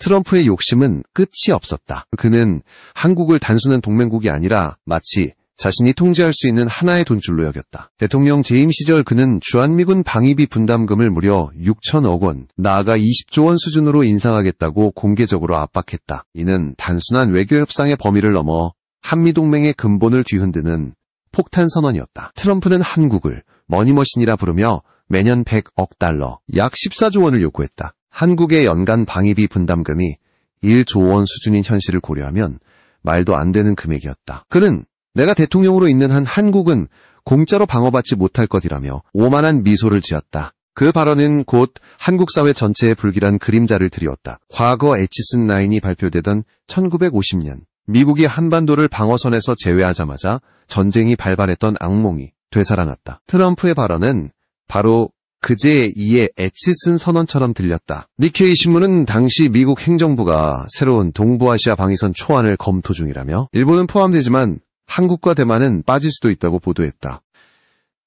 트럼프의 욕심은 끝이 없었다. 그는 한국을 단순한 동맹국이 아니라 마치 자신이 통제할 수 있는 하나의 돈줄로 여겼다. 대통령 재임 시절 그는 주한미군 방위비 분담금을 무려 6천억 원, 나아가 20조 원 수준으로 인상하겠다고 공개적으로 압박했다. 이는 단순한 외교 협상의 범위를 넘어 한미동맹의 근본을 뒤흔드는 폭탄 선언이었다. 트럼프는 한국을 머니머신이라 부르며 매년 100억 달러, 약 14조 원을 요구했다. 한국의 연간 방위비 분담금이 1조 원 수준인 현실을 고려하면 말도 안 되는 금액이었다. 그는 내가 대통령으로 있는 한 한국은 공짜로 방어받지 못할 것이라며 오만한 미소를 지었다. 그 발언은 곧 한국 사회 전체에 불길한 그림자를 드리웠다. 과거 에치슨 9이 발표되던 1950년 미국이 한반도를 방어선에서 제외하자마자 전쟁이 발발했던 악몽이 되살아났다. 트럼프의 발언은 바로 그제 이의 에치슨 선언처럼 들렸다. 니케이 신문은 당시 미국 행정부가 새로운 동부아시아 방위선 초안을 검토 중이라며 일본은 포함되지만 한국과 대만은 빠질 수도 있다고 보도했다.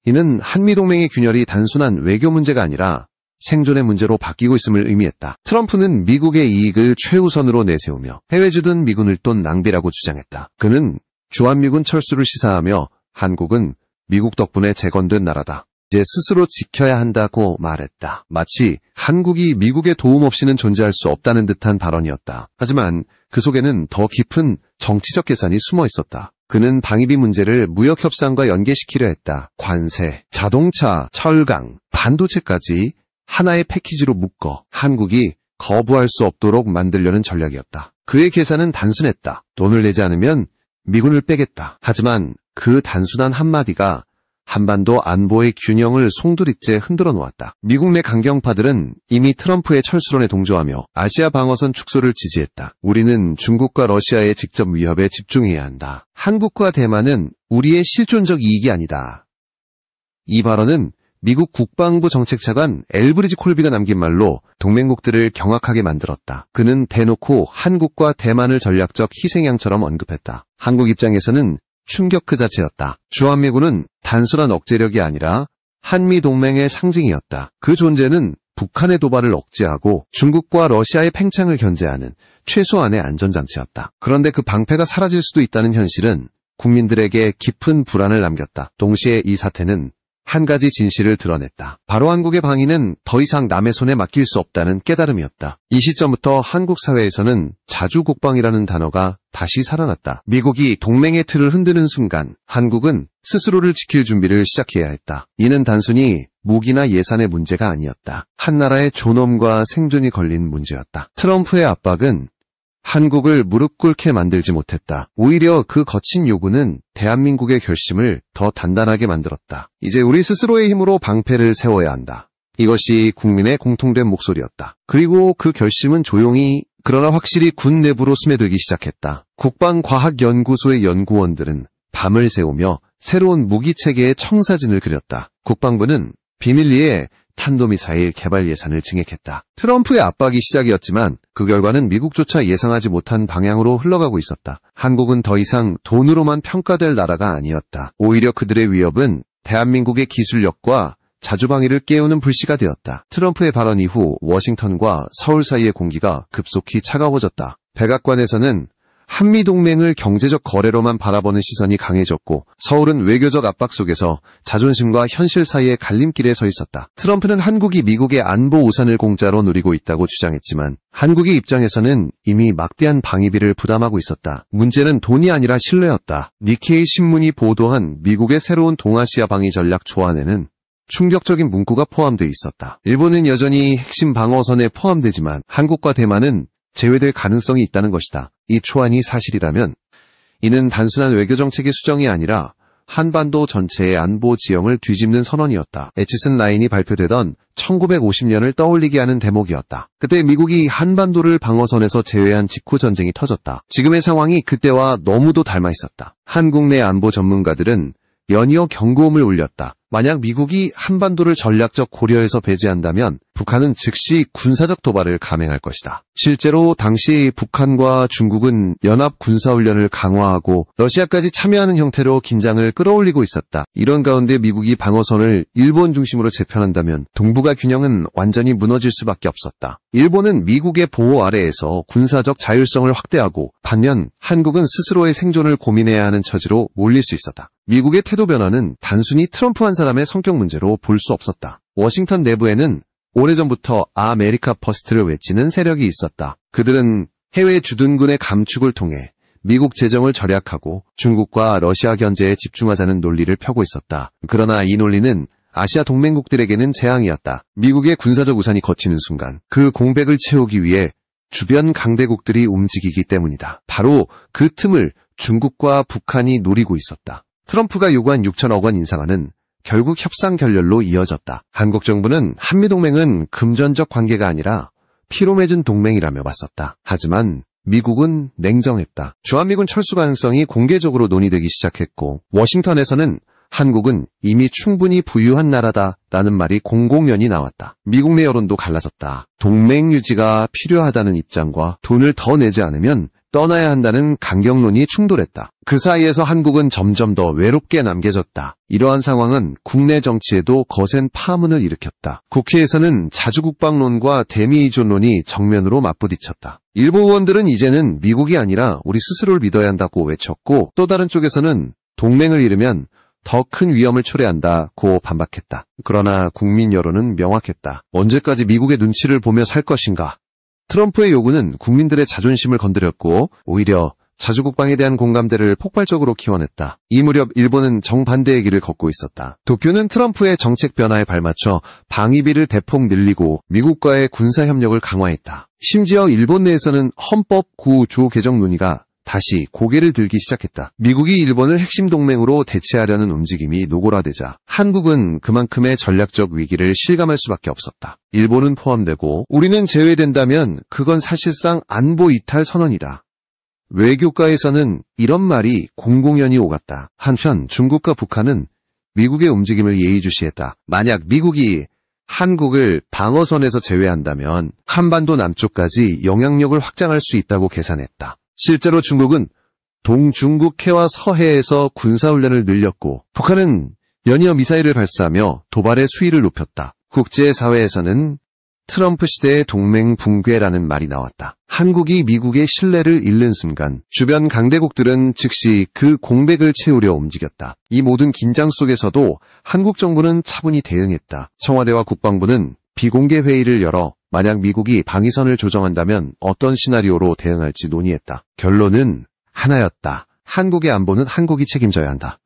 이는 한미동맹의 균열이 단순한 외교 문제가 아니라 생존의 문제로 바뀌고 있음을 의미했다. 트럼프는 미국의 이익을 최우선으로 내세우며 해외 주둔 미군을 돈 낭비라고 주장했다. 그는 주한미군 철수를 시사하며 한국은 미국 덕분에 재건된 나라다. 이제 스스로 지켜야 한다고 말했다. 마치 한국이 미국의 도움 없이는 존재할 수 없다는 듯한 발언이었다. 하지만 그 속에는 더 깊은 정치적 계산이 숨어 있었다. 그는 방위비 문제를 무역협상과 연계시키려 했다. 관세, 자동차, 철강, 반도체까지 하나의 패키지로 묶어 한국이 거부할 수 없도록 만들려는 전략이었다. 그의 계산은 단순했다. 돈을 내지 않으면 미군을 빼겠다. 하지만 그 단순한 한마디가 한반도 안보의 균형을 송두리째 흔들어 놓았다. 미국 내 강경파들은 이미 트럼프의 철수론에 동조하며 아시아 방어선 축소를 지지했다. 우리는 중국과 러시아의 직접 위협에 집중해야 한다. 한국과 대만은 우리의 실존적 이익이 아니다. 이 발언은 미국 국방부 정책차관 엘브리지 콜비가 남긴 말로 동맹국들을 경악하게 만들었다. 그는 대놓고 한국과 대만을 전략적 희생양처럼 언급했다. 한국 입장에서는 충격 그 자체였다. 주한미군은 단순한 억제력이 아니라 한미동맹의 상징이었다. 그 존재는 북한의 도발을 억제하고 중국과 러시아의 팽창을 견제하는 최소한의 안전장치였다. 그런데 그 방패가 사라질 수도 있다는 현실은 국민들에게 깊은 불안을 남겼다. 동시에 이 사태는 한 가지 진실을 드러냈다. 바로 한국의 방위는 더 이상 남의 손에 맡길 수 없다는 깨달음이었다. 이 시점부터 한국 사회에서는 자주국방이라는 단어가 다시 살아났다. 미국이 동맹의 틀을 흔드는 순간 한국은 스스로를 지킬 준비를 시작해야 했다. 이는 단순히 무기나 예산의 문제가 아니었다. 한 나라의 존엄과 생존이 걸린 문제였다. 트럼프의 압박은 한국을 무릎 꿇게 만들지 못했다. 오히려 그 거친 요구는 대한민국의 결심을 더 단단하게 만들었다. 이제 우리 스스로의 힘으로 방패를 세워야 한다. 이것이 국민의 공통된 목소리였다. 그리고 그 결심은 조용히 그러나 확실히 군 내부로 스며들기 시작했다. 국방과학연구소의 연구원들은 밤을 새우며 새로운 무기체계의 청사진을 그렸다. 국방부는 비밀리에 탄도미사일 개발 예산을 증액했다. 트럼프의 압박이 시작이었지만 그 결과는 미국조차 예상하지 못한 방향으로 흘러가고 있었다. 한국은 더 이상 돈으로만 평가될 나라가 아니었다. 오히려 그들의 위협은 대한민국의 기술력과 자주방위를 깨우는 불씨가 되었다. 트럼프의 발언 이후 워싱턴과 서울 사이의 공기가 급속히 차가워졌다. 백악관에서는 한미동맹을 경제적 거래로만 바라보는 시선이 강해졌고 서울은 외교적 압박 속에서 자존심과 현실 사이의 갈림길에 서 있었다. 트럼프는 한국이 미국의 안보 우산을 공짜로 누리고 있다고 주장했지만 한국의 입장에서는 이미 막대한 방위비를 부담하고 있었다. 문제는 돈이 아니라 신뢰였다. 니케이 신문이 보도한 미국의 새로운 동아시아 방위 전략 초안에는 충격적인 문구가 포함되어 있었다. 일본은 여전히 핵심 방어선에 포함되지만 한국과 대만은 제외될 가능성이 있다는 것이다. 이 초안이 사실이라면 이는 단순한 외교정책의 수정이 아니라 한반도 전체의 안보 지형을 뒤집는 선언이었다. 에치슨 9이 발표되던 1950년을 떠올리게 하는 대목이었다. 그때 미국이 한반도를 방어선에서 제외한 직후 전쟁이 터졌다. 지금의 상황이 그때와 너무도 닮아 있었다. 한국 내 안보 전문가들은 연이어 경고음을 울렸다. 만약 미국이 한반도를 전략적 고려에서 배제한다면 북한은 즉시 군사적 도발을 감행할 것이다. 실제로 당시 북한과 중국은 연합 군사훈련을 강화하고 러시아까지 참여하는 형태로 긴장을 끌어올리고 있었다. 이런 가운데 미국이 방어선을 일본 중심으로 재편한다면 동북아 균형은 완전히 무너질 수밖에 없었다. 일본은 미국의 보호 아래에서 군사적 자율성을 확대하고 반면 한국은 스스로의 생존을 고민해야 하는 처지로 몰릴 수 있었다. 미국의 태도 변화는 단순히 트럼프 한 사람의 성격 문제로 볼 수 없었다. 워싱턴 내부에는 오래전부터 아메리카 퍼스트를 외치는 세력이 있었다. 그들은 해외 주둔군의 감축을 통해 미국 재정을 절약하고 중국과 러시아 견제에 집중하자는 논리를 펴고 있었다. 그러나 이 논리는 아시아 동맹국들에게는 재앙이었다. 미국의 군사적 우산이 걷히는 순간 그 공백을 채우기 위해 주변 강대국들이 움직이기 때문이다. 바로 그 틈을 중국과 북한이 노리고 있었다. 트럼프가 요구한 6천억 원 인상안은 결국 협상 결렬로 이어졌다. 한국 정부는 한미동맹은 금전적 관계가 아니라 피로 맺은 동맹이라며 맞섰다. 하지만 미국은 냉정했다. 주한미군 철수 가능성이 공개적으로 논의되기 시작했고 워싱턴에서는 한국은 이미 충분히 부유한 나라다라는 말이 공공연히 나왔다. 미국 내 여론도 갈라졌다. 동맹 유지가 필요하다는 입장과 돈을 더 내지 않으면 떠나야 한다는 강경론이 충돌했다. 그 사이에서 한국은 점점 더 외롭게 남겨졌다. 이러한 상황은 국내 정치에도 거센 파문을 일으켰다. 국회에서는 자주국방론과 대미의존론이 정면으로 맞부딪혔다. 일부 의원들은 이제는 미국이 아니라 우리 스스로를 믿어야 한다고 외쳤고 또 다른 쪽에서는 동맹을 잃으면 더 큰 위험을 초래한다고 반박했다. 그러나 국민 여론은 명확했다. 언제까지 미국의 눈치를 보며 살 것인가? 트럼프의 요구는 국민들의 자존심을 건드렸고 오히려 자주국방에 대한 공감대를 폭발적으로 키워냈다. 이 무렵 일본은 정반대의 길을 걷고 있었다. 도쿄는 트럼프의 정책 변화에 발맞춰 방위비를 대폭 늘리고 미국과의 군사협력을 강화했다. 심지어 일본 내에서는 헌법 9조 개정 논의가 다시 고개를 들기 시작했다. 미국이 일본을 핵심 동맹으로 대체하려는 움직임이 노골화되자 한국은 그만큼의 전략적 위기를 실감할 수밖에 없었다. 일본은 포함되고 우리는 제외된다면 그건 사실상 안보 이탈 선언이다. 외교가에서는 이런 말이 공공연히 오갔다. 한편 중국과 북한은 미국의 움직임을 예의주시했다. 만약 미국이 한국을 방어선에서 제외한다면 한반도 남쪽까지 영향력을 확장할 수 있다고 계산했다. 실제로 중국은 동중국해와 서해에서 군사훈련을 늘렸고 북한은 연이어 미사일을 발사하며 도발의 수위를 높였다. 국제사회에서는 트럼프 시대의 동맹 붕괴라는 말이 나왔다. 한국이 미국의 신뢰를 잃는 순간 주변 강대국들은 즉시 그 공백을 채우려 움직였다. 이 모든 긴장 속에서도 한국 정부는 차분히 대응했다. 청와대와 국방부는 비공개 회의를 열어 만약 미국이 방위선을 조정한다면 어떤 시나리오로 대응할지 논의했다. 결론은 하나였다. 한국의 안보는 한국이 책임져야 한다.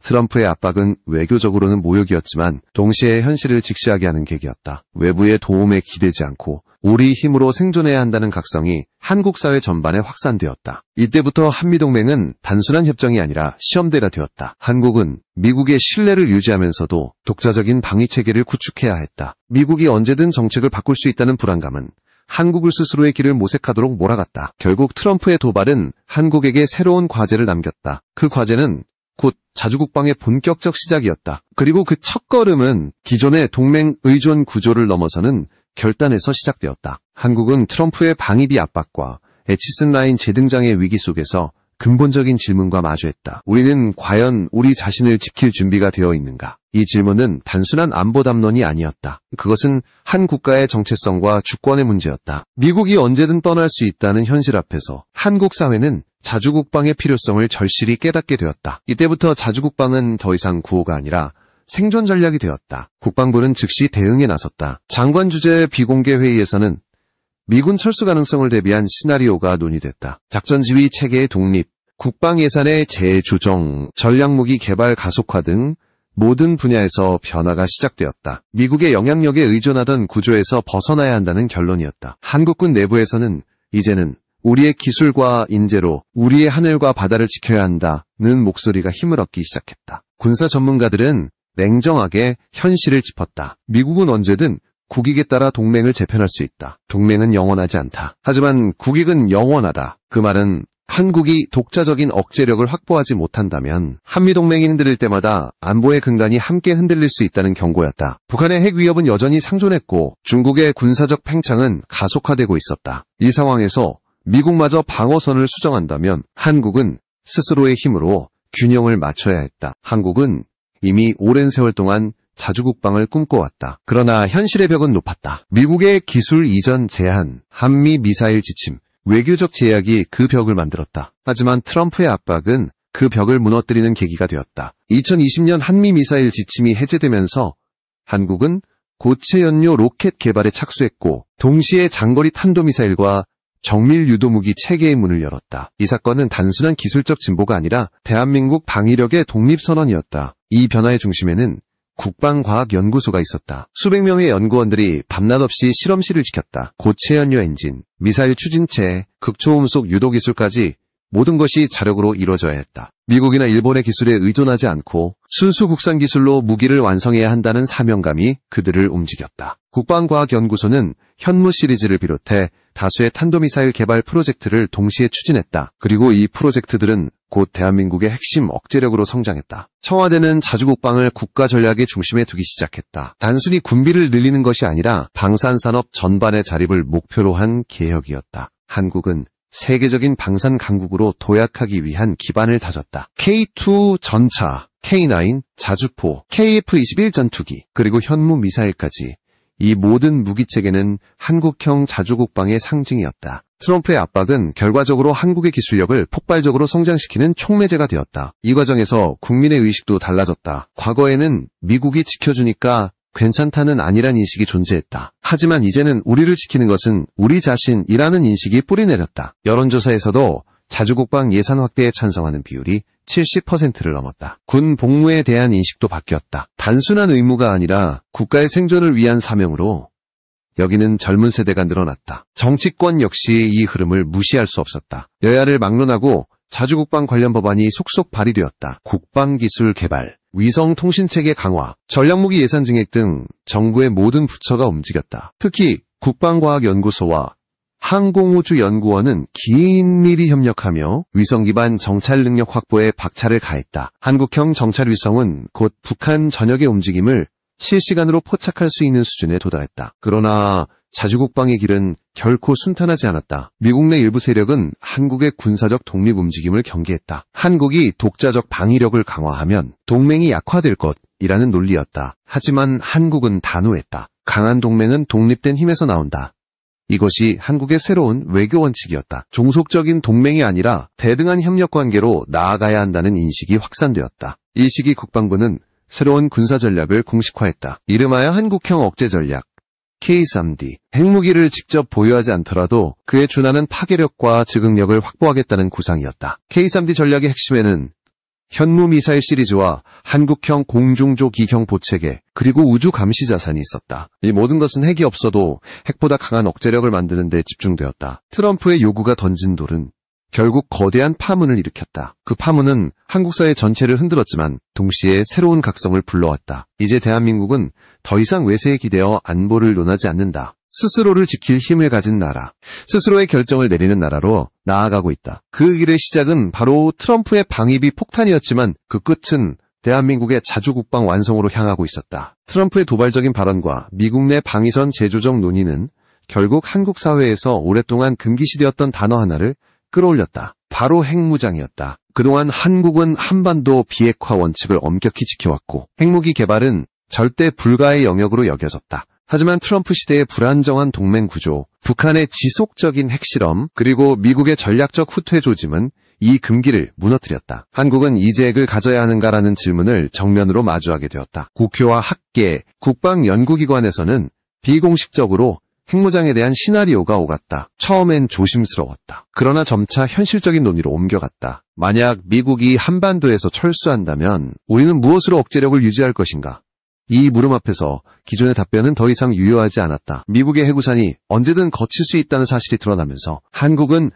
트럼프의 압박은 외교적으로는 모욕이었지만 동시에 현실을 직시하게 하는 계기였다. 외부의 도움에 기대지 않고 우리 힘으로 생존해야 한다는 각성이 한국 사회 전반에 확산되었다. 이때부터 한미동맹은 단순한 협정이 아니라 시험대가 되었다. 한국은 미국의 신뢰를 유지하면서도 독자적인 방위체계를 구축해야 했다. 미국이 언제든 정책을 바꿀 수 있다는 불안감은 한국을 스스로의 길을 모색하도록 몰아갔다. 결국 트럼프의 도발은 한국에게 새로운 과제를 남겼다. 그 과제는 곧 자주국방의 본격적 시작이었다. 그리고 그 첫걸음은 기존의 동맹 의존 구조를 넘어서는 결단에서 시작되었다. 한국은 트럼프의 방위비 압박과 에치슨 라인 재등장의 위기 속에서 근본적인 질문과 마주했다. 우리는 과연 우리 자신을 지킬 준비가 되어 있는가? 이 질문은 단순한 안보 담론이 아니었다. 그것은 한 국가의 정체성과 주권의 문제였다. 미국이 언제든 떠날 수 있다는 현실 앞에서 한국 사회는 자주국방의 필요성을 절실히 깨닫게 되었다. 이때부터 자주국방은 더 이상 구호가 아니라 생존 전략이 되었다. 국방부는 즉시 대응에 나섰다. 장관 주재 비공개 회의에서는 미군 철수 가능성을 대비한 시나리오가 논의됐다. 작전지휘 체계의 독립, 국방 예산의 재조정, 전략무기 개발 가속화 등 모든 분야에서 변화가 시작되었다. 미국의 영향력에 의존하던 구조에서 벗어나야 한다는 결론이었다. 한국군 내부에서는 이제는 우리의 기술과 인재로 우리의 하늘과 바다를 지켜야 한다는 목소리가 힘을 얻기 시작했다. 군사 전문가들은 냉정하게 현실을 짚었다. 미국은 언제든 국익에 따라 동맹을 재편할 수 있다. 동맹은 영원하지 않다. 하지만 국익은 영원하다. 그 말은 한국이 독자적인 억제력을 확보하지 못한다면 한미동맹이 흔들릴 때마다 안보의 근간이 함께 흔들릴 수 있다는 경고였다. 북한의 핵 위협은 여전히 상존했고 중국의 군사적 팽창은 가속화되고 있었다. 이 상황에서 미국마저 방어선을 수정한다면 한국은 스스로의 힘으로 균형을 맞춰야 했다. 한국은 이미 오랜 세월 동안 자주국방을 꿈꿔왔다. 그러나 현실의 벽은 높았다. 미국의 기술 이전 제한, 한미 미사일 지침, 외교적 제약이 그 벽을 만들었다. 하지만 트럼프의 압박은 그 벽을 무너뜨리는 계기가 되었다. 2020년 한미 미사일 지침이 해제되면서 한국은 고체 연료 로켓 개발에 착수했고 동시에 장거리 탄도미사일과 정밀 유도무기 체계의 문을 열었다. 이 사건은 단순한 기술적 진보가 아니라 대한민국 방위력의 독립선언이었다. 이 변화의 중심에는 국방과학연구소가 있었다. 수백 명의 연구원들이 밤낮 없이 실험실을 지켰다. 고체 연료 엔진, 미사일 추진체, 극초음속 유도기술까지 모든 것이 자력으로 이루어져야 했다. 미국이나 일본의 기술에 의존하지 않고 순수 국산 기술로 무기를 완성해야 한다는 사명감이 그들을 움직였다. 국방과학연구소는 현무 시리즈를 비롯해 다수의 탄도미사일 개발 프로젝트를 동시에 추진했다. 그리고 이 프로젝트들은 곧 대한민국의 핵심 억제력으로 성장했다. 청와대는 자주국방을 국가 전략의 중심에 두기 시작했다. 단순히 군비를 늘리는 것이 아니라 방산산업 전반의 자립을 목표로 한 개혁이었다. 한국은 세계적인 방산 강국으로 도약하기 위한 기반을 다졌다. K2 전차, K9, 자주포, KF-21 전투기, 그리고 현무 미사일까지 이 모든 무기체계는 한국형 자주국방의 상징이었다. 트럼프의 압박은 결과적으로 한국의 기술력을 폭발적으로 성장시키는 촉매제가 되었다. 이 과정에서 국민의 의식도 달라졌다. 과거에는 미국이 지켜주니까 괜찮다는 안일한 인식이 존재했다. 하지만 이제는 우리를 지키는 것은 우리 자신이라는 인식이 뿌리내렸다. 여론조사에서도 자주국방 예산 확대에 찬성하는 비율이 70%를 넘었다. 군 복무에 대한 인식도 바뀌었다. 단순한 의무가 아니라 국가의 생존을 위한 사명으로 여기는 젊은 세대가 늘어났다. 정치권 역시 이 흐름을 무시할 수 없었다. 여야를 막론하고 자주국방 관련 법안이 속속 발의되었다. 국방기술 개발, 위성통신체계 강화, 전략무기 예산 증액 등 정부의 모든 부처가 움직였다. 특히 국방과학연구소와 항공우주연구원은 긴밀히 협력하며 위성 기반 정찰 능력 확보에 박차를 가했다. 한국형 정찰 위성은 곧 북한 전역의 움직임을 실시간으로 포착할 수 있는 수준에 도달했다. 그러나 자주국방의 길은 결코 순탄하지 않았다. 미국 내 일부 세력은 한국의 군사적 독립 움직임을 경계했다. 한국이 독자적 방위력을 강화하면 동맹이 약화될 것이라는 논리였다. 하지만 한국은 단호했다. 강한 동맹은 독립된 힘에서 나온다. 이것이 한국의 새로운 외교 원칙이었다. 종속적인 동맹이 아니라 대등한 협력 관계로 나아가야 한다는 인식이 확산되었다. 이 시기 국방부는 새로운 군사 전략을 공식화했다. 이름하여 한국형 억제 전략, K3D. 핵무기를 직접 보유하지 않더라도 그에 준하는 파괴력과 즉응력을 확보하겠다는 구상이었다. K3D 전략의 핵심에는 현무 미사일 시리즈와 한국형 공중조기형 보체계, 그리고 우주 감시 자산이 있었다. 이 모든 것은 핵이 없어도 핵보다 강한 억제력을 만드는 데 집중되었다. 트럼프의 요구가 던진 돌은 결국 거대한 파문을 일으켰다. 그 파문은 한국 사회 전체를 흔들었지만 동시에 새로운 각성을 불러왔다. 이제 대한민국은 더 이상 외세에 기대어 안보를 논하지 않는다. 스스로를 지킬 힘을 가진 나라, 스스로의 결정을 내리는 나라로 나아가고 있다. 그 길의 시작은 바로 트럼프의 방위비 폭탄이었지만 그 끝은 대한민국의 자주국방 완성으로 향하고 있었다. 트럼프의 도발적인 발언과 미국 내 방위선 재조정 논의는 결국 한국 사회에서 오랫동안 금기시되었던 단어 하나를 끌어올렸다. 바로 핵무장이었다. 그동안 한국은 한반도 비핵화 원칙을 엄격히 지켜왔고 핵무기 개발은 절대 불가의 영역으로 여겨졌다. 하지만 트럼프 시대의 불안정한 동맹 구조, 북한의 지속적인 핵실험, 그리고 미국의 전략적 후퇴 조짐은 이 금기를 무너뜨렸다. 한국은 이제 핵을 가져야 하는가라는 질문을 정면으로 마주하게 되었다. 국회와 학계, 국방연구기관에서는 비공식적으로 핵무장에 대한 시나리오가 오갔다. 처음엔 조심스러웠다. 그러나 점차 현실적인 논의로 옮겨갔다. 만약 미국이 한반도에서 철수한다면 우리는 무엇으로 억제력을 유지할 것인가? 이 물음 앞에서 기존의 답변은 더 이상 유효하지 않았다. 미국의 해구산이 언제든 거칠 수 있다는 사실이 드러나면서 한국은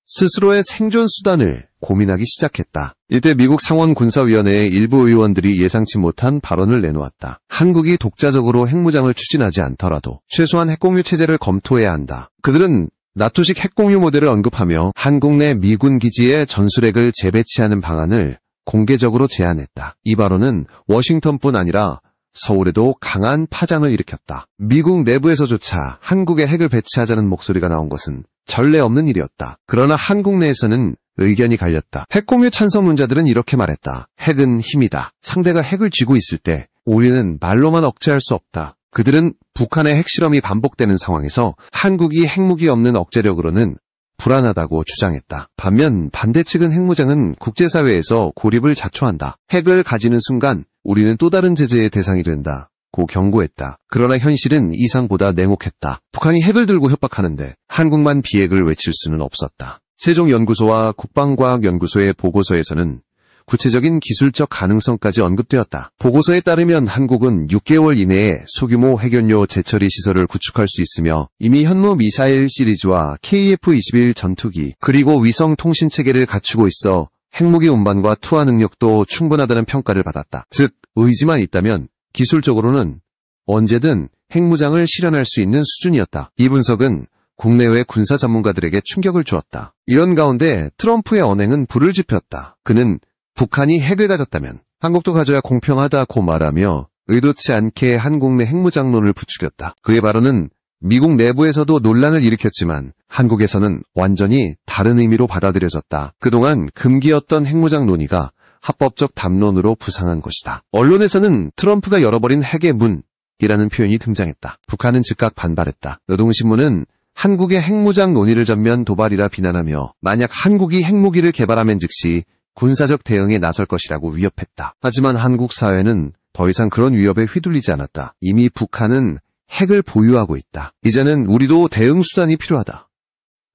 스스로의 생존 수단을 고민하기 시작했다. 이때 미국 상원군사위원회의 일부 의원들이 예상치 못한 발언을 내놓았다. 한국이 독자적으로 핵무장을 추진하지 않더라도 최소한 핵공유 체제를 검토해야 한다. 그들은 나토식 핵공유 모델을 언급하며 한국 내 미군 기지에 전술핵을 재배치하는 방안을 공개적으로 제안했다. 이 발언은 워싱턴뿐 아니라 서울에도 강한 파장을 일으켰다. 미국 내부에서조차 한국에 핵을 배치하자는 목소리가 나온 것은 전례 없는 일이었다. 그러나 한국 내에서는 의견이 갈렸다. 핵공유 찬성론자들은 이렇게 말했다. 핵은 힘이다. 상대가 핵을 쥐고 있을 때 우리는 말로만 억제할 수 없다. 그들은 북한의 핵실험이 반복되는 상황에서 한국이 핵무기 없는 억제력으로는 불안하다고 주장했다. 반면 반대측은 핵무장은 국제사회에서 고립을 자초한다. 핵을 가지는 순간 우리는 또 다른 제재의 대상이 된다고 경고했다. 그러나 현실은 이상보다 냉혹했다. 북한이 핵을 들고 협박하는데 한국만 비핵을 외칠 수는 없었다. 세종연구소와 국방과학연구소의 보고서에서는 구체적인 기술적 가능성까지 언급되었다. 보고서에 따르면 한국은 6개월 이내에 소규모 핵연료 재처리 시설을 구축할 수 있으며 이미 현무 미사일 시리즈와 KF-21 전투기 그리고 위성 통신 체계를 갖추고 있어 핵무기 운반과 투하 능력도 충분하다는 평가를 받았다. 즉 의지만 있다면 기술적으로는 언제든 핵무장을 실현할 수 있는 수준이었다. 이 분석은 국내외 군사 전문가들에게 충격을 주었다. 이런 가운데 트럼프의 언행은 불을 지폈다. 그는 북한이 핵을 가졌다면 한국도 가져야 공평하다고 말하며 의도치 않게 한국 내 핵무장론을 부추겼다. 그의 발언은 미국 내부에서도 논란을 일으켰지만 한국에서는 완전히 다른 의미로 받아들여졌다. 그동안 금기였던 핵무장 논의가 합법적 담론으로 부상한 것이다. 언론에서는 트럼프가 열어버린 핵의 문이라는 표현이 등장했다. 북한은 즉각 반발했다. 노동신문은 한국의 핵무장 논의를 전면 도발이라 비난하며 만약 한국이 핵무기를 개발하면 즉시 군사적 대응에 나설 것이라고 위협했다. 하지만 한국 사회는 더 이상 그런 위협에 휘둘리지 않았다. 이미 북한은 핵을 보유하고 있다. 이제는 우리도 대응 수단이 필요하다.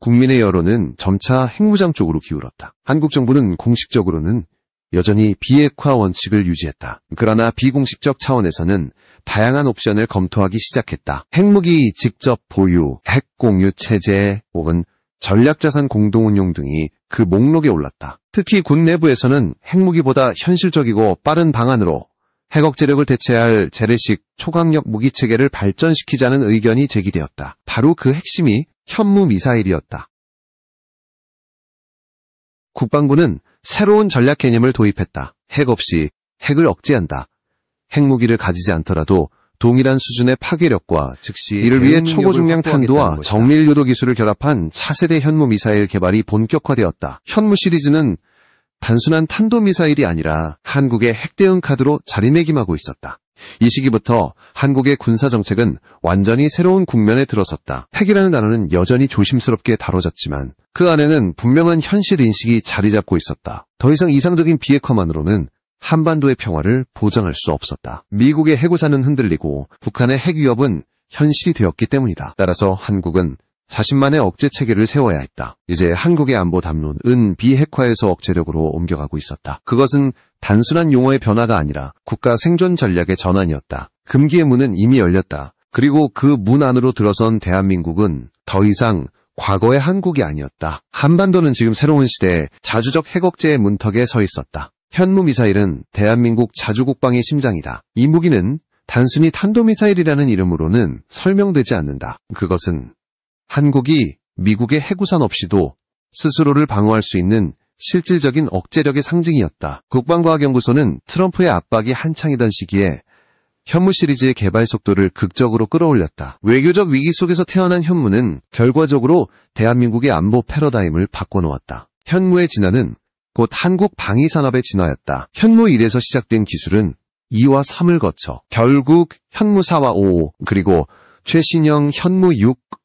국민의 여론은 점차 핵무장 쪽으로 기울었다. 한국 정부는 공식적으로는 여전히 비핵화 원칙을 유지했다. 그러나 비공식적 차원에서는 다양한 옵션을 검토하기 시작했다. 핵무기 직접 보유, 핵 공유 체제 혹은 전략자산 공동운용 등이 그 목록에 올랐다. 특히 군 내부에서는 핵무기보다 현실적이고 빠른 방안으로 핵 억제력을 대체할 재래식 초강력 무기체계를 발전시키자는 의견이 제기되었다. 바로 그 핵심이 현무 미사일이었다. 국방부는 새로운 전략 개념을 도입했다. 핵 없이 핵을 억제한다. 핵무기를 가지지 않더라도 동일한 수준의 파괴력과 즉시 이를 위해 초고중량 탄두와 정밀 유도 기술을 결합한 차세대 현무 미사일 개발이 본격화되었다. 현무 시리즈는 단순한 탄도미사일이 아니라 한국의 핵대응 카드로 자리매김하고 있었다. 이 시기부터 한국의 군사정책은 완전히 새로운 국면에 들어섰다. 핵이라는 단어는 여전히 조심스럽게 다뤄졌지만 그 안에는 분명한 현실 인식이 자리 잡고 있었다. 더 이상 이상적인 비핵화만으로는 한반도의 평화를 보장할 수 없었다. 미국의 핵우산은 흔들리고 북한의 핵 위협은 현실이 되었기 때문이다. 따라서 한국은 자신만의 억제 체계를 세워야 했다. 이제 한국의 안보 담론은 비핵화에서 억제력으로 옮겨가고 있었다. 그것은 단순한 용어의 변화가 아니라 국가 생존 전략의 전환이었다. 금기의 문은 이미 열렸다. 그리고 그 문 안으로 들어선 대한민국은 더 이상 과거의 한국이 아니었다. 한반도는 지금 새로운 시대에 자주적 핵 억제의 문턱에 서 있었다. 현무미사일은 대한민국 자주국방의 심장이다. 이 무기는 단순히 탄도미사일이라는 이름으로는 설명되지 않는다. 그것은 한국이 미국의 핵우산 없이도 스스로를 방어할 수 있는 실질적인 억제력의 상징이었다. 국방과학연구소는 트럼프의 압박이 한창이던 시기에 현무 시리즈의 개발 속도를 극적으로 끌어올렸다. 외교적 위기 속에서 태어난 현무는 결과적으로 대한민국의 안보 패러다임을 바꿔놓았다. 현무의 진화는 곧 한국 방위산업의 진화였다. 현무 1에서 시작된 기술은 2와 3을 거쳐 결국 현무 4와 5 그리고 최신형 현무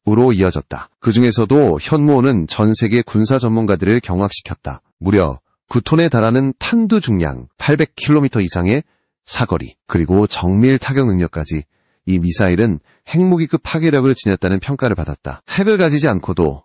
6으로 이어졌다. 그 중에서도 현무 5는 전 세계 군사 전문가들을 경악시켰다. 무려 9톤에 달하는 탄두 중량, 800km 이상의 사거리, 그리고 정밀 타격 능력까지 이 미사일은 핵무기급 파괴력을 지녔다는 평가를 받았다. 핵을 가지지 않고도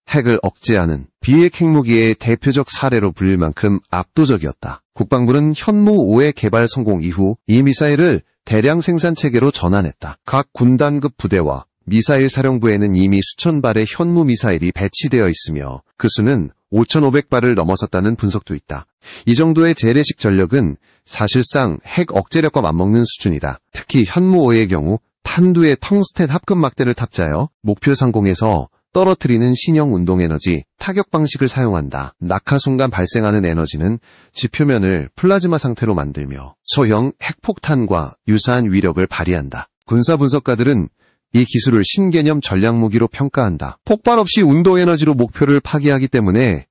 핵을 억제하는 비핵 핵무기의 대표적 사례로 불릴 만큼 압도적이었다. 국방부는 현무 5의 개발 성공 이후 이 미사일을 대량 생산 체계로 전환했다. 각 군단급 부대와 미사일 사령부에는 이미 수천 발의 현무 미사일이 배치되어 있으며 그 수는 5,500발을 넘어섰다는 분석도 있다. 이 정도의 재래식 전력은 사실상 핵 억제력과 맞먹는 수준이다. 특히 현무 5의 경우 탄두의 텅스텐 합금 막대를 탑재하여 목표 상공에서 떨어뜨리는 신형 운동에너지, 타격 방식을 사용한다. 낙하 순간 발생하는 에너지는 지표면을 플라즈마 상태로 만들며 소형 핵폭탄과 유사한 위력을 발휘한다. 군사 분석가들은 이 기술을 신개념 전략무기로 평가한다. 폭발 없이 운동에너지로 목표를 파괴하기 때문에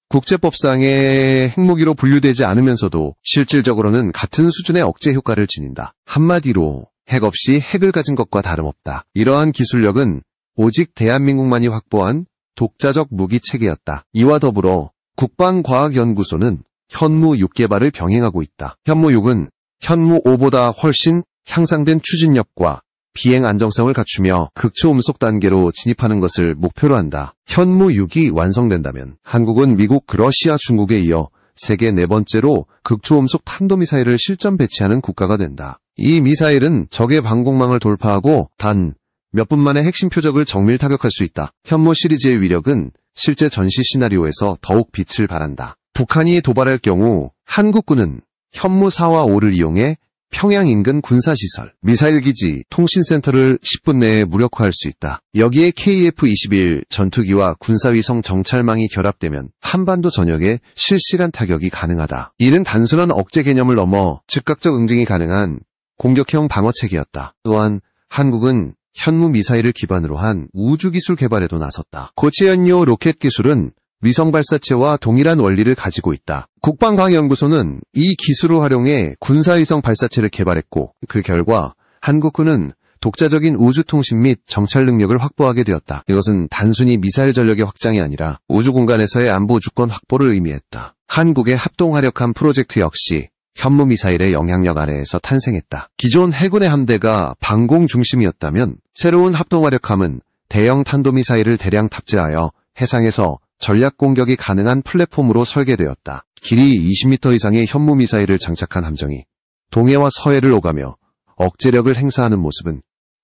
국제법상의 핵무기로 분류되지 않으면서도 실질적으로는 같은 수준의 억제 효과를 지닌다. 한마디로 핵 없이 핵을 가진 것과 다름없다. 이러한 기술력은 오직 대한민국만이 확보한 독자적 무기 체계였다. 이와 더불어 국방과학연구소는 현무 6 개발을 병행하고 있다. 현무 6은 현무 5보다 훨씬 향상된 추진력과 비행 안정성을 갖추며 극초음속 단계로 진입하는 것을 목표로 한다. 현무 6이 완성된다면 한국은 미국, 러시아, 중국에 이어 세계 4번째로 극초음속 탄도미사일을 실전 배치하는 국가가 된다. 이 미사일은 적의 방공망을 돌파하고 단 몇 분 만에 핵심 표적을 정밀 타격할 수 있다. 현무 시리즈의 위력은 실제 전시 시나리오에서 더욱 빛을 발한다. 북한이 도발할 경우 한국군은 현무 4와 5를 이용해 평양 인근 군사시설, 미사일기지, 통신센터를 10분 내에 무력화할 수 있다. 여기에 KF-21 전투기와 군사위성 정찰망이 결합되면 한반도 전역에 실시간 타격이 가능하다. 이는 단순한 억제 개념을 넘어 즉각적 응징이 가능한 공격형 방어체계였다. 또한 한국은 현무 미사일을 기반으로 한 우주기술 개발에도 나섰다. 고체연료 로켓 기술은 위성 발사체와 동일한 원리를 가지고 있다. 국방과학연구소는 이 기술을 활용해 군사위성 발사체를 개발했고 그 결과 한국군은 독자적인 우주통신 및 정찰 능력을 확보하게 되었다. 이것은 단순히 미사일 전력의 확장이 아니라 우주 공간에서의 안보 주권 확보를 의미했다. 한국의 합동화력함 프로젝트 역시 현무 미사일의 영향력 아래에서 탄생했다. 기존 해군의 함대가 방공 중심이었다면 새로운 합동화력함은 대형 탄도미사일을 대량 탑재하여 해상에서 전략 공격이 가능한 플랫폼으로 설계되었다. 길이 20m 이상의 현무 미사일을 장착한 함정이 동해와 서해를 오가며 억제력을 행사하는 모습은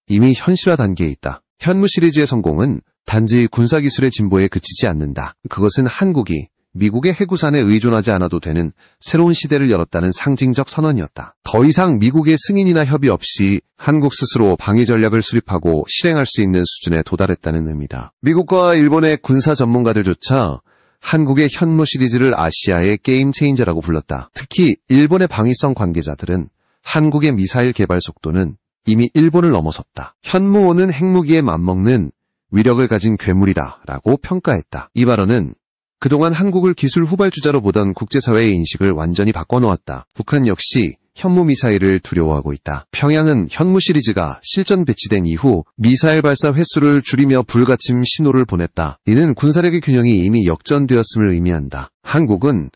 이미 현실화 단계에 있다. 현무 시리즈의 성공은 단지 군사기술의 진보에 그치지 않는다. 그것은 한국이 미국의 해구산에 의존하지 않아도 되는 새로운 시대를 열었다는 상징적 선언이었다. 더 이상 미국의 승인이나 협의 없이 한국 스스로 방위 전략을 수립하고 실행할 수 있는 수준에 도달했다는 의미다. 미국과 일본의 군사 전문가들조차 한국의 현무 시리즈를 아시아의 게임 체인저라고 불렀다. 특히 일본의 방위성 관계자들은 한국의 미사일 개발 속도는 이미 일본을 넘어섰다. 현무5는 핵무기에 맞먹는 위력을 가진 괴물이다 라고 평가했다. 이 발언은 그동안 한국을 기술 후발주자로 보던 국제사회의 인식을 완전히 바꿔놓았다. 북한 역시 현무 미사일을 두려워하고 있다. 평양은 현무 시리즈가 실전 배치된 이후 미사일 발사 횟수를 줄이며 불가침 신호를 보냈다. 이는 군사력의 균형이 이미 역전되었음을 의미한다. 한국은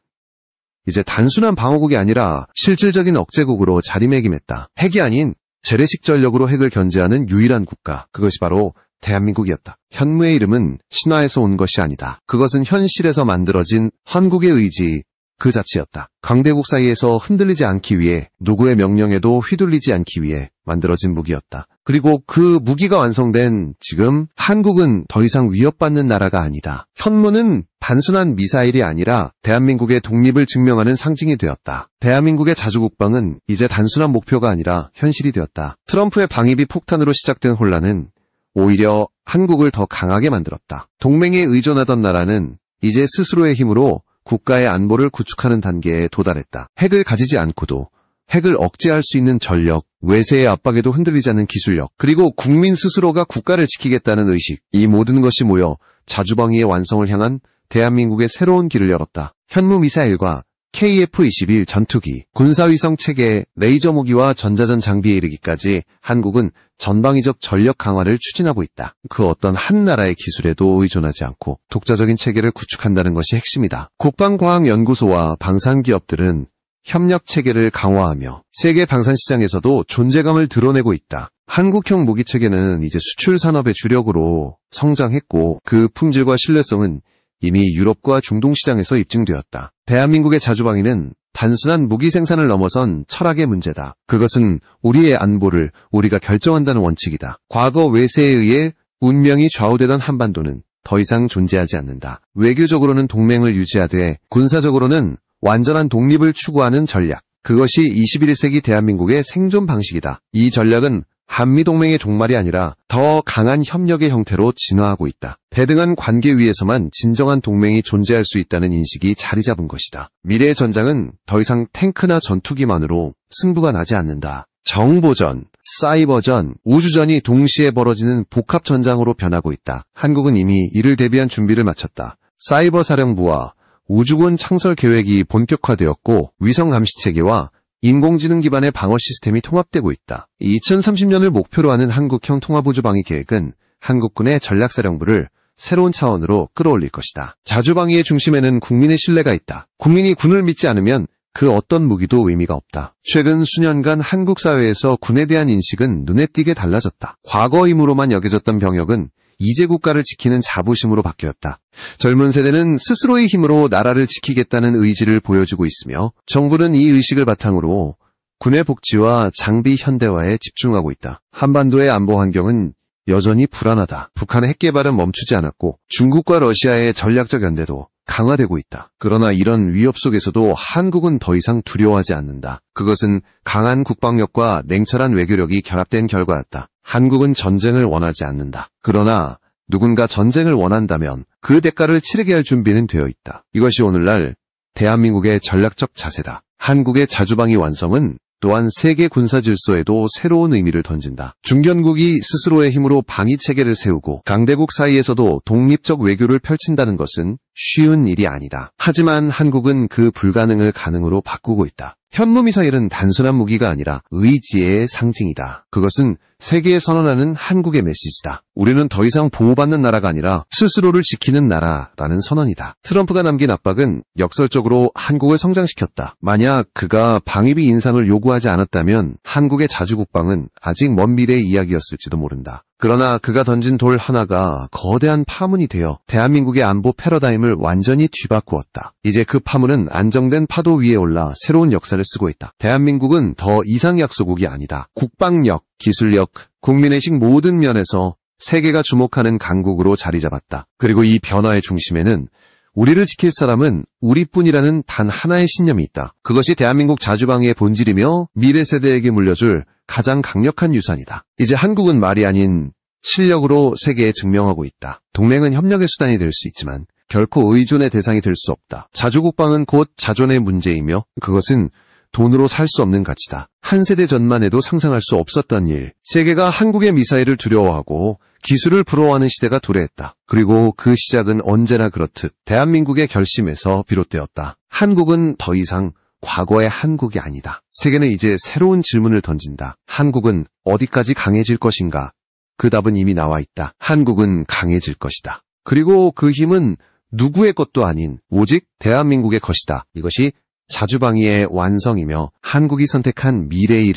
이제 단순한 방어국이 아니라 실질적인 억제국으로 자리매김했다. 핵이 아닌 재래식 전력으로 핵을 견제하는 유일한 국가, 그것이 바로 대한민국이었다. 현무의 이름은 신화에서 온 것이 아니다. 그것은 현실에서 만들어진 한국의 의지 그 자체였다. 강대국 사이에서 흔들리지 않기 위해, 누구의 명령에도 휘둘리지 않기 위해 만들어진 무기였다. 그리고 그 무기가 완성된 지금 한국은 더 이상 위협받는 나라가 아니다. 현무는 단순한 미사일이 아니라 대한민국의 독립을 증명하는 상징이 되었다. 대한민국의 자주국방은 이제 단순한 목표가 아니라 현실이 되었다. 트럼프의 방위비 폭탄으로 시작된 혼란은 오히려 한국을 더 강하게 만들었다. 동맹에 의존하던 나라는 이제 스스로의 힘으로 국가의 안보를 구축하는 단계에 도달했다. 핵을 가지지 않고도 핵을 억제할 수 있는 전력, 외세의 압박에도 흔들리지 않는 기술력, 그리고 국민 스스로가 국가를 지키겠다는 의식, 이 모든 것이 모여 자주방위의 완성을 향한 대한민국의 새로운 길을 열었다. 현무 미사일과 KF-21 전투기, 군사위성 체계, 레이저 무기와 전자전 장비에 이르기까지 한국은 전방위적 전력 강화를 추진하고 있다. 그 어떤 한 나라의 기술에도 의존하지 않고 독자적인 체계를 구축한다는 것이 핵심이다. 국방과학연구소와 방산기업들은 협력 체계를 강화하며 세계 방산시장에서도 존재감을 드러내고 있다. 한국형 무기체계는 이제 수출 산업의 주력으로 성장했고 그 품질과 신뢰성은 이미 유럽과 중동 시장에서 입증되었다. 대한민국의 자주방위는 단순한 무기 생산을 넘어선 철학의 문제다. 그것은 우리의 안보를 우리가 결정한다는 원칙이다. 과거 외세에 의해 운명이 좌우되던 한반도는 더 이상 존재하지 않는다. 외교적으로는 동맹을 유지하되 군사적으로는 완전한 독립을 추구하는 전략. 그것이 21세기 대한민국의 생존 방식이다. 이 전략은 한미동맹의 종말이 아니라 더 강한 협력의 형태로 진화하고 있다. 대등한 관계 위에서만 진정한 동맹이 존재할 수 있다는 인식이 자리 잡은 것이다. 미래의 전장은 더 이상 탱크나 전투기만으로 승부가 나지 않는다. 정보전, 사이버전, 우주전이 동시에 벌어지는 복합전장으로 변하고 있다. 한국은 이미 이를 대비한 준비를 마쳤다. 사이버 사령부와 우주군 창설 계획이 본격화되었고 위성 감시체계와 인공지능 기반의 방어 시스템이 통합되고 있다. 2030년을 목표로 하는 한국형 통합우주방위 계획은 한국군의 전략사령부를 새로운 차원으로 끌어올릴 것이다. 자주방위의 중심에는 국민의 신뢰가 있다. 국민이 군을 믿지 않으면 그 어떤 무기도 의미가 없다. 최근 수년간 한국 사회에서 군에 대한 인식은 눈에 띄게 달라졌다. 과거 임무로만 여겨졌던 병역은 이제 국가를 지키는 자부심으로 바뀌었다. 젊은 세대는 스스로의 힘으로 나라를 지키겠다는 의지를 보여주고 있으며 정부는 이 의식을 바탕으로 군의 복지와 장비 현대화에 집중하고 있다. 한반도의 안보 환경은 여전히 불안하다. 북한의 핵 개발은 멈추지 않았고 중국과 러시아의 전략적 연대도 강화되고 있다. 그러나 이런 위협 속에서도 한국은 더 이상 두려워하지 않는다. 그것은 강한 국방력과 냉철한 외교력이 결합된 결과였다. 한국은 전쟁을 원하지 않는다. 그러나 누군가 전쟁을 원한다면 그 대가를 치르게 할 준비는 되어 있다. 이것이 오늘날 대한민국의 전략적 자세다. 한국의 자주방위 완성은 또한 세계 군사 질서에도 새로운 의미를 던진다. 중견국이 스스로의 힘으로 방위 체계를 세우고 강대국 사이에서도 독립적 외교를 펼친다는 것은 쉬운 일이 아니다. 하지만 한국은 그 불가능을 가능으로 바꾸고 있다. 현무미사일은 단순한 무기가 아니라 의지의 상징이다. 그것은 세계에 선언하는 한국의 메시지다. 우리는 더 이상 보호받는 나라가 아니라 스스로를 지키는 나라라는 선언이다. 트럼프가 남긴 압박은 역설적으로 한국을 성장시켰다. 만약 그가 방위비 인상을 요구하지 않았다면 한국의 자주국방은 아직 먼 미래의 이야기였을지도 모른다. 그러나 그가 던진 돌 하나가 거대한 파문이 되어 대한민국의 안보 패러다임을 완전히 뒤바꾸었다. 이제 그 파문은 안정된 파도 위에 올라 새로운 역사를 쓰고 있다. 대한민국은 더 이상 약소국이 아니다. 국방력, 기술력, 국민의식 모든 면에서 세계가 주목하는 강국으로 자리 잡았다. 그리고 이 변화의 중심에는 우리를 지킬 사람은 우리뿐이라는 단 하나의 신념이 있다. 그것이 대한민국 자주방위의 본질이며 미래 세대에게 물려줄 가장 강력한 유산이다. 이제 한국은 말이 아닌 실력으로 세계에 증명하고 있다. 동맹은 협력의 수단이 될 수 있지만 결코 의존의 대상이 될 수 없다. 자주국방은 곧 자존의 문제이며 그것은 돈으로 살 수 없는 가치다. 한 세대 전만 해도 상상할 수 없었던 일. 세계가 한국의 미사일을 두려워하고 기술을 부러워하는 시대가 도래했다. 그리고 그 시작은 언제나 그렇듯 대한민국의 결심에서 비롯되었다. 한국은 더 이상 과거의 한국이 아니다. 세계는 이제 새로운 질문을 던진다. 한국은 어디까지 강해질 것인가? 그 답은 이미 나와 있다. 한국은 강해질 것이다. 그리고 그 힘은 누구의 것도 아닌 오직 대한민국의 것이다. 이것이 자주방위의 완성이며 한국이 선택한 미래의